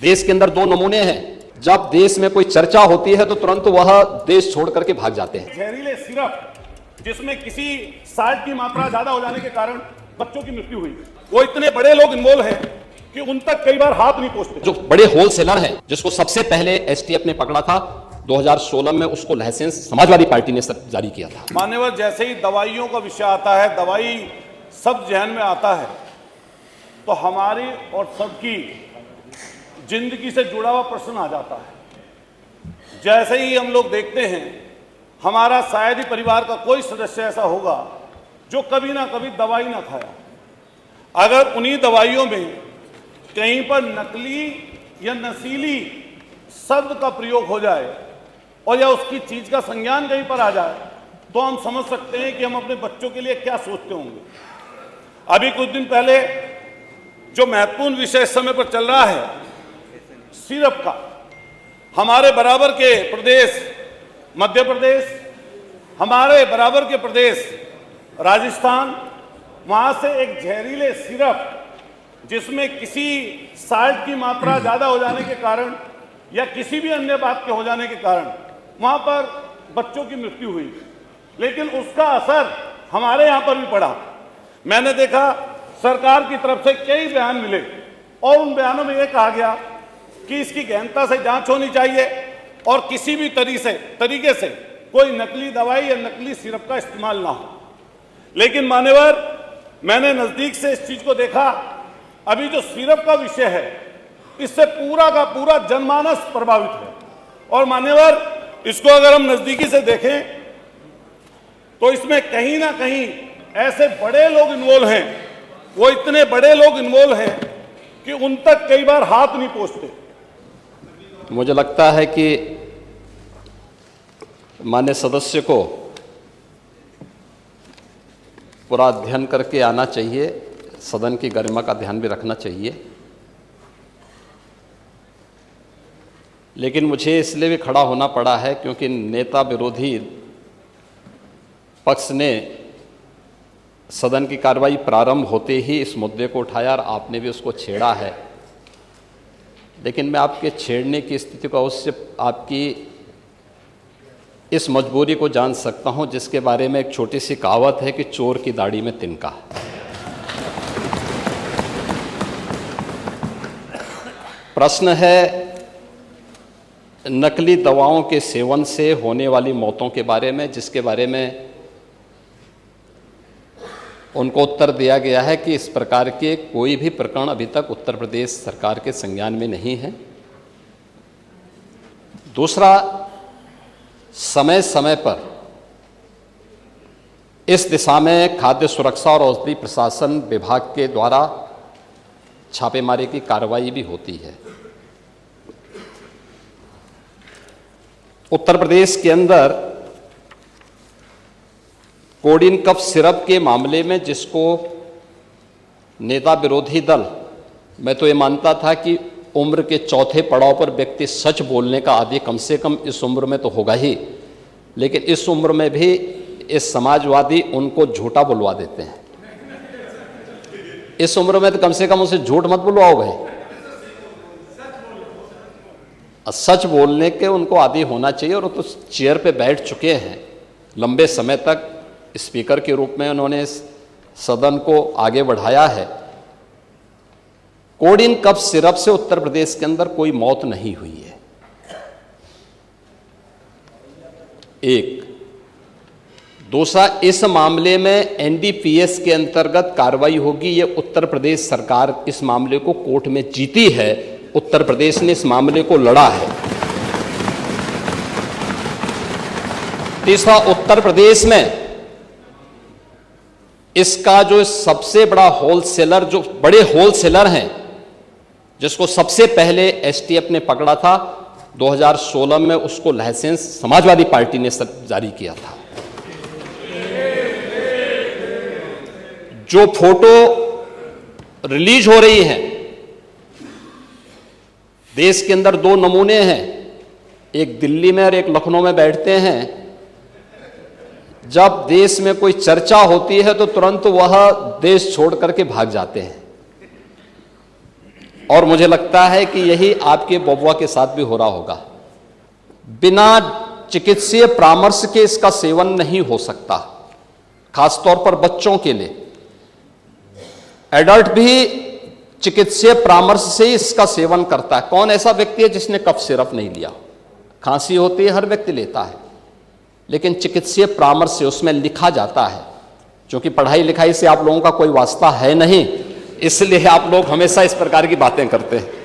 देश के अंदर दो नमूने हैं। जब देश में कोई चर्चा होती है तो तुरंत वह देश छोड़ करके भाग जाते हैं। जहरीले सिरप जिसमें किसी साल्ट की मात्रा ज्यादा हो जाने के कारण बच्चों की मृत्यु हुई, वो इतने बड़े लोग इन्वॉल्व हैं कि उन तक कई बार हाथ नहीं पहुंचते। जो बड़े होलसेलर हैं, जिसको सबसे पहले एसटीएफ ने पकड़ा था 2016 में, उसको लाइसेंस समाजवादी पार्टी ने जारी किया था। मान्यवर, जैसे ही दवाइयों का विषय आता है, दवाई सब जहन में आता है, तो हमारी और सबकी जिंदगी से जुड़ा हुआ प्रश्न आ जाता है। जैसे ही हम लोग देखते हैं, हमारा शायद ही परिवार का कोई सदस्य ऐसा होगा जो कभी ना कभी दवाई ना खाया। अगर उन्हीं दवाइयों में कहीं पर नकली या नशीली शब्द का प्रयोग हो जाए और या उसकी चीज का संज्ञान कहीं पर आ जाए, तो हम समझ सकते हैं कि हम अपने बच्चों के लिए क्या सोचते होंगे। अभी कुछ दिन पहले जो महत्वपूर्ण विषय इस समय पर चल रहा है, सिरप का, हमारे बराबर के प्रदेश मध्य प्रदेश, हमारे बराबर के प्रदेश राजस्थान, वहां से एक जहरीले सिरप जिसमें किसी साल्ट की मात्रा ज्यादा हो जाने के कारण या किसी भी अन्य बात के हो जाने के कारण वहां पर बच्चों की मृत्यु हुई, लेकिन उसका असर हमारे यहां पर भी पड़ा। मैंने देखा सरकार की तरफ से कई बयान मिले और उन बयानों में यह कहा गया कि इसकी गहनता से जांच होनी चाहिए और किसी भी तरीके से कोई नकली दवाई या नकली सिरप का इस्तेमाल ना हो। लेकिन मान्यवर, मैंने नजदीक से इस चीज को देखा। अभी जो सिरप का विषय है, इससे पूरा का पूरा जनमानस प्रभावित है। और मान्यवर, इसको अगर हम नजदीकी से देखें तो इसमें कहीं ना कहीं ऐसे बड़े लोग इन्वॉल्व हैं, वो इतने बड़े लोग इन्वॉल्व हैं कि उन तक कई बार हाथ नहीं पहुंचते। मुझे लगता है कि माननीय सदस्य को पूरा अध्ययन करके आना चाहिए, सदन की गरिमा का ध्यान भी रखना चाहिए। लेकिन मुझे इसलिए भी खड़ा होना पड़ा है क्योंकि नेता विरोधी पक्ष ने सदन की कार्रवाई प्रारंभ होते ही इस मुद्दे को उठाया और आपने भी उसको छेड़ा है। लेकिन मैं आपके छेड़ने की स्थिति को अवश्य आपकी इस मजबूरी को जान सकता हूं, जिसके बारे में एक छोटी सी कहावत है कि चोर की दाढ़ी में तिनका। प्रश्न है नकली दवाओं के सेवन से होने वाली मौतों के बारे में, जिसके बारे में उनको उत्तर दिया गया है कि इस प्रकार के कोई भी प्रकरण अभी तक उत्तर प्रदेश सरकार के संज्ञान में नहीं है। दूसरा, समय समय पर इस दिशा में खाद्य सुरक्षा और औषधि प्रशासन विभाग के द्वारा छापेमारी की कार्रवाई भी होती है। उत्तर प्रदेश के अंदर कोडिन कफ सिरप के मामले में, जिसको नेता विरोधी दल, मैं तो ये मानता था कि उम्र के चौथे पड़ाव पर व्यक्ति सच बोलने का आदी कम से कम इस उम्र में तो होगा ही, लेकिन इस उम्र में भी इस समाजवादी उनको झूठा बुलवा देते हैं। इस उम्र में तो कम से कम उसे झूठ मत बुलवाओ भाई, सच बोलने के उनको आदी होना चाहिए। और वो तो चेयर पे बैठ चुके हैं लंबे समय तक, स्पीकर के रूप में उन्होंने सदन को आगे बढ़ाया है। कोडिन कफ सिरप से उत्तर प्रदेश के अंदर कोई मौत नहीं हुई है। एक। दूसरा, इस मामले में एनडीपीएस के अंतर्गत कार्रवाई होगी। ये उत्तर प्रदेश सरकार इस मामले को कोर्ट में जीती है, उत्तर प्रदेश ने इस मामले को लड़ा है। तीसरा, उत्तर प्रदेश में इसका जो सबसे बड़ा होलसेलर, जो बड़े होलसेलर हैं, जिसको सबसे पहले एसटीएफ ने पकड़ा था 2016 में, उसको लाइसेंस समाजवादी पार्टी ने जारी किया था। जो फोटो रिलीज हो रही है, देश के अंदर दो नमूने हैं, एक दिल्ली में और एक लखनऊ में बैठते हैं। जब देश में कोई चर्चा होती है तो तुरंत वह देश छोड़ करके भाग जाते हैं। और मुझे लगता है कि यही आपके बबुआ के साथ भी हो रहा होगा। बिना चिकित्सीय परामर्श के इसका सेवन नहीं हो सकता, खासतौर पर बच्चों के लिए। एडल्ट भी चिकित्सीय परामर्श से ही इसका सेवन करता है। कौन ऐसा व्यक्ति है जिसने कफ सिरप नहीं लिया? खांसी होती है, हर व्यक्ति लेता है, लेकिन चिकित्सीय परामर्श से उसमें लिखा जाता है। क्योंकि पढ़ाई लिखाई से आप लोगों का कोई वास्ता है नहीं, इसलिए आप लोग हमेशा इस प्रकार की बातें करते हैं।